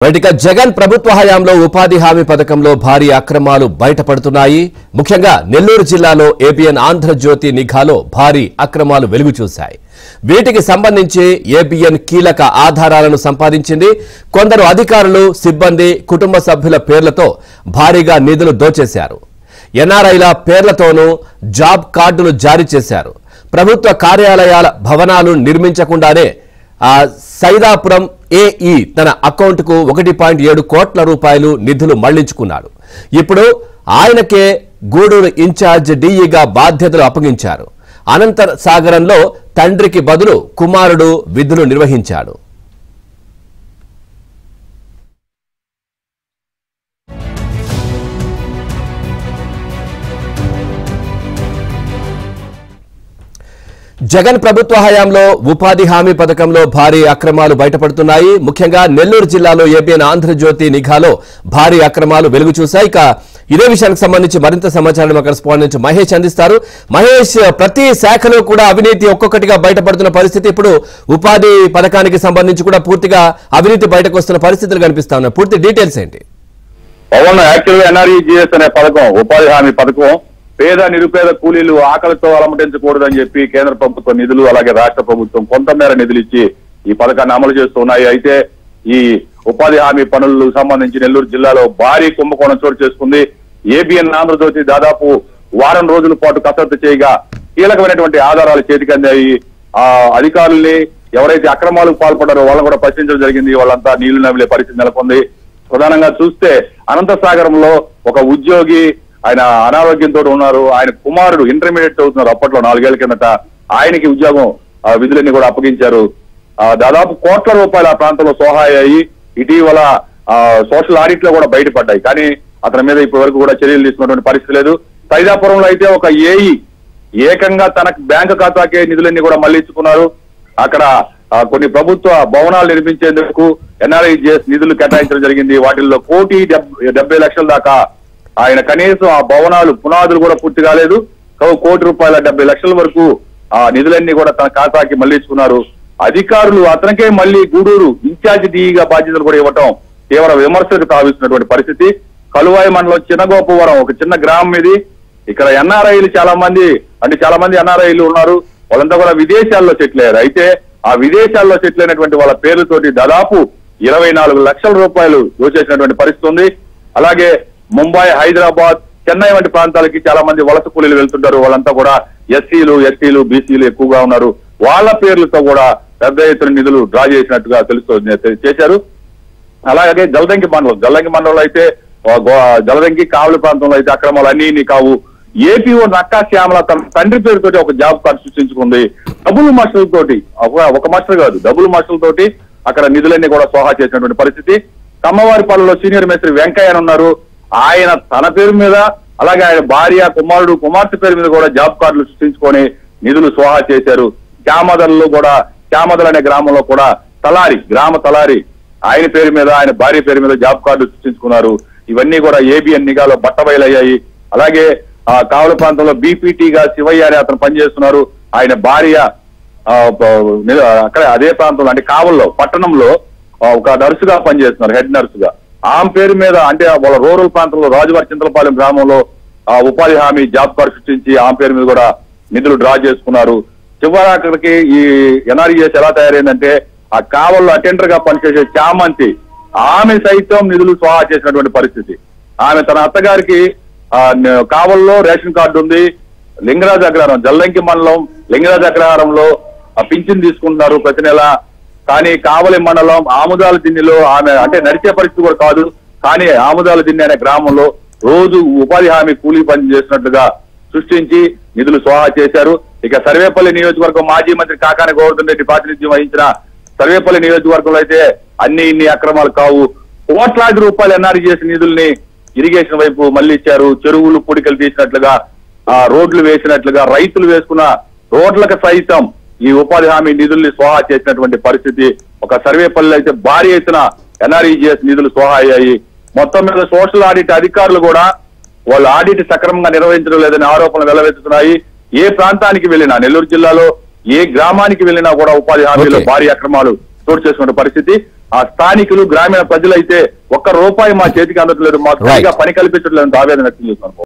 రైట్గా జగన్ ప్రభుత్వ హయాంలో ఉపాధి హామీ పథకంలో భారీ అక్రమాలు బయటపడుతున్నాయి. ముఖ్యంగా నెల్లూరు జిల్లాలో ఏబిఎన్ ఆంధ్రజ్యోతి నిఘాలో భారీ అక్రమాలు వెలుగు చూశాయి. వీటికి సంబంధించి ఏబిఎన్ కీలక ఆధారాలను సంపాదించింది. కొందరు అధికారులు, సిబ్బంది, కుటుంబ సభ్యుల పేర్లతో భారీగా నిధులు దోచేశారు. ఎన్ఆర్ఐల పేర్లతోనూ జాబ్ కార్డులు జారీ చేశారు. ప్రభుత్వ కార్యాలయాల భవనాలు నిర్మించకుండానే సైదాపురం ఏఈ తన అకౌంట్కు 1.7 కోట్ల రూపాయలు నిధులు మళ్లించుకున్నాడు. ఇప్పుడు ఆయనకే గూడూరు ఇన్ఛార్జ్ డీఈగా బాధ్యతలు అప్పగించారు. అనంతర సాగరంలో తండ్రికి బదులు కుమారుడు విధులు నిర్వహించాడు. జగన్ ప్రభుత్వ హయాంలో ఉపాధి హామీ పథకంలో భారీ అక్రమాలు బయటపడుతున్నాయి. ముఖ్యంగా నెల్లూరు జిల్లాలో ఏబిఎన్ ఆంధ్రజ్యోతి నిఘాలో భారీ అక్రమాలు వెలుగు చూశాయి. ఇక ఇదే విషయానికి సంబంధించి మరింత సమాచారం మా కరెస్పాండెంట్ మహేష్ అందిస్తారు. మహేష్, ప్రతి శాఖలో కూడా అవినీతి ఒక్కొక్కటిగా బయటపడుతున్న పరిస్థితి, ఇప్పుడు ఉపాధి పథకానికి సంబంధించి కూడా పూర్తిగా అవినీతి బయటకు వస్తున్న పరిస్థితులు కనిపిస్తా ఉన్నాయి. పూర్తి డీటెయిల్స్ ఏంటి? యాక్చువల్గా ఎన్ఆర్ఈజీఎస్ అనే పథకం, ఉపాధి హామీ పథకం, పేద నిరుపేద కూలీలు ఆకలితో అలమటించకూడదని చెప్పి కేంద్ర ప్రభుత్వ నిధులు అలాగే రాష్ట్ర ప్రభుత్వం కొంతమేర నిధులు ఇచ్చి ఈ పథకాన్ని అమలు చేస్తున్నాయి. అయితే ఈ ఉపాధి హామీ పనులకు సంబంధించి నెల్లూరు జిల్లాలో భారీ కుంభకోణం చోటు చేసుకుంది. ఏబిఎన్ ఆంధ్రజ్యోతి దాదాపు వారం రోజుల పాటు కసరత్తు చేయగా కీలకమైనటువంటి ఆధారాలు చేతికి అందాయి. ఆ అధికారుల్ని ఎవరైతే అక్రమాలకు పాల్పడ్డారో వాళ్ళని కూడా ప్రశ్నించడం జరిగింది. వాళ్ళంతా నీళ్లు నమిలే పరిస్థితి నెలకొంది. ప్రధానంగా చూస్తే అనంతసాగరంలో ఒక ఉద్యోగి, ఆయన అనారోగ్యంతో ఉన్నారు. ఆయన కుమారుడు ఇంటర్మీడియట్ చదువుతున్నారు. అప్పట్లో 4 ఏళ్ల కిందట ఆయనకి ఉద్యోగం విధులన్నీ కూడా అప్పగించారు. దాదాపు కోట్ల రూపాయల ఆ ప్రాంతంలో సోహాయి ఇటీవల సోషల్ ఆడిట్ లో కూడా బయటపడ్డాయి. కానీ అతని మీద ఇప్పటి వరకు కూడా చర్యలు తీసుకున్నటువంటి పరిస్థితి లేదు. సైదాపురంలో అయితే ఒక ఏఈ ఏకంగా తన బ్యాంకు ఖాతాకే నిధులన్నీ కూడా మళ్లించుకున్నారు. అక్కడ కొన్ని ప్రభుత్వ భవనాలు నిర్మించేందుకు ఎన్ఆర్ఈజీఎస్ నిధులు కేటాయించడం జరిగింది. వాటిల్లో 1,70,00,000 దాకా ఆయన కనీసం ఆ భవనాలు పునాదులు కూడా పూర్తి కాలేదు. ₹1,70,00,000 వరకు ఆ నిధులన్నీ కూడా తన ఖాతాకి మళ్లించుకున్నారు. అధికారులు అతనికే మళ్లీ గూడూరు ఇన్ఛార్జ్ డీఈగా బాధ్యతలు కూడా ఇవ్వటం తీవ్ర విమర్శలకు తావిస్తున్నటువంటి పరిస్థితి. కలువాయి మండలం చిన్నగోపవరం ఒక చిన్న గ్రామం ఇది. ఇక్కడ ఎన్ఆర్ఐలు చాలా మంది ఎన్ఆర్ఐలు ఉన్నారు. వాళ్ళంతా కూడా విదేశాల్లో సెటిల్ అయ్యారు. అయితే ఆ విదేశాల్లో సెటిల్ అయినటువంటి వాళ్ళ పేర్లతోటి దాదాపు 24 లక్షల రూపాయలు దోచేసినటువంటి పరిస్థితి ఉంది. అలాగే ముంబై, హైదరాబాద్, చెన్నై వంటి ప్రాంతాలకి చాలా మంది వలస కూలీలు వెళ్తుంటారు. వాళ్ళంతా కూడా ఎస్సీలు, బీసీలు ఎక్కువగా ఉన్నారు. వాళ్ళ పేర్లతో కూడా పెద్ద ఎత్తున నిధులు డ్రా చేసినట్టుగా చేశారు. అలాగే జలదంకి మండలంలో అయితే జలదంకి కావలి ప్రాంతంలో అయితే అక్రమాలు అన్ని కావు. ఏపీఓ నక్కా శ్యామల తన తండ్రి పేరుతోటి ఒక జాబ్ కార్డు సృష్టించుకుంది. డబుల్ మాస్టర్ల తోటి, ఒక మాస్టర్ కాదు, డబుల్ మాస్టర్ల తోటి అక్కడ నిధులన్నీ కూడా సోహా చేసినటువంటి పరిస్థితి. కమ్మవారిపాలెంలో సీనియర్ మేస్త్రి వెంకయ్య ఉన్నారు. ఆయన తన పేరు మీద అలాగే ఆయన భార్య, కుమారుడు, కుమార్తె పేరు మీద కూడా జాబ్ కార్డులు సృష్టించుకొని నిధులు సోహా చేశారు. క్యామదల్ అనే గ్రామంలో కూడా గ్రామ తలారి ఆయన పేరు మీద, ఆయన భార్య పేరు మీద జాబ్ కార్డులు సృష్టించుకున్నారు. ఇవన్నీ కూడా ఏబిఎన్ నిఘాలో బట్టబయలయ్యాయి. అలాగే కావలి ప్రాంతంలో బీపీటీగా శివయ్య అని అతను పనిచేస్తున్నారు. ఆయన భార్య అక్కడ అదే ప్రాంతంలో అంటే కావల్లో పట్టణంలో ఒక నర్సుగా పనిచేస్తున్నారు, హెడ్ నర్సుగా. ఆమె పేరు మీద అంటే వాళ్ళ రూరల్ ప్రాంతంలో రాజువారి చింతలపాలెం గ్రామంలో ఉపాధి హామీ జాబ్ కార్డు సృష్టించి ఆమె పేరు మీద కూడా నిధులు డ్రా చేసుకున్నారు. చివరికి ఈ ఎన్ఆర్ఈఎస్ ఎలా తయారైందంటే ఆ కావల్లో అటెండర్ గా పనిచేసే చామంతి, ఆమె సైతం నిధులు స్వాహా చేసినటువంటి పరిస్థితి. ఆమె తన అత్తగారికి కావల్లో రేషన్ కార్డు ఉంది. లింగరాజ అగ్రహారం, జల్లంకి మండలం లింగరాజ అగ్రహారంలో పింఛన్ తీసుకుంటున్నారు ప్రతి నెల. కానీ కావలి మండలం ఆముదాల దిన్నెలో ఆమె అంటే నడిచే పరిస్థితి కూడా కాదు, కానీ ఆముదాల దిన్నె అనే గ్రామంలో రోజు ఉపాధి హామీ కూలీ పని చేసినట్లుగా సృష్టించి నిధులు సోహా చేశారు. ఇక సర్వేపల్లి నియోజకవర్గం మాజీ మంత్రి కాకాని గోవర్ధన్ రెడ్డి ప్రాతినిధ్యం వహించిన సర్వేపల్లి నియోజకవర్గంలో అయితే ఇన్ని అక్రమాలు కావు. కోట్లాది రూపాయలు ఎన్ఆర్ఈజీఎస్ నిధుల్ని ఇరిగేషన్ వైపు మళ్లీ ఇచ్చారు. చెరువులు పూడికలు తీసినట్లుగా, రోడ్లు వేసినట్లుగా, రైతులు వేసుకున్న రోడ్లకు సైతం ఈ ఉపాధి హామీ నిధుల్ని సోహా చేసినటువంటి పరిస్థితి. ఒక సర్వేపల్లి అయితే భారీ ఎత్తున ఎన్ఆర్ఈజీఎస్ నిధులు సోహా అయ్యాయి. మొత్తం మీద సోషల్ ఆడిట్ అధికారులు కూడా వాళ్ళు ఆడిట్ సక్రమంగా నిర్వహించడం లేదని ఆరోపణలు వెల్లవెత్తుతున్నాయి. ఏ ప్రాంతానికి వెళ్ళినా, నెల్లూరు జిల్లాలో ఏ గ్రామానికి వెళ్ళినా కూడా ఉపాధి హామీలో భారీ అక్రమాలు చోటు చేసుకున్న పరిస్థితి. ఆ స్థానికులు గ్రామీణ ప్రజలైతే ఒక్క రూపాయి మా చేతికి అందట్లేదు, మాకు సరిగా పని కల్పించట్లేదు ఆవేదన వ్యక్తం చేస్తున్నాను.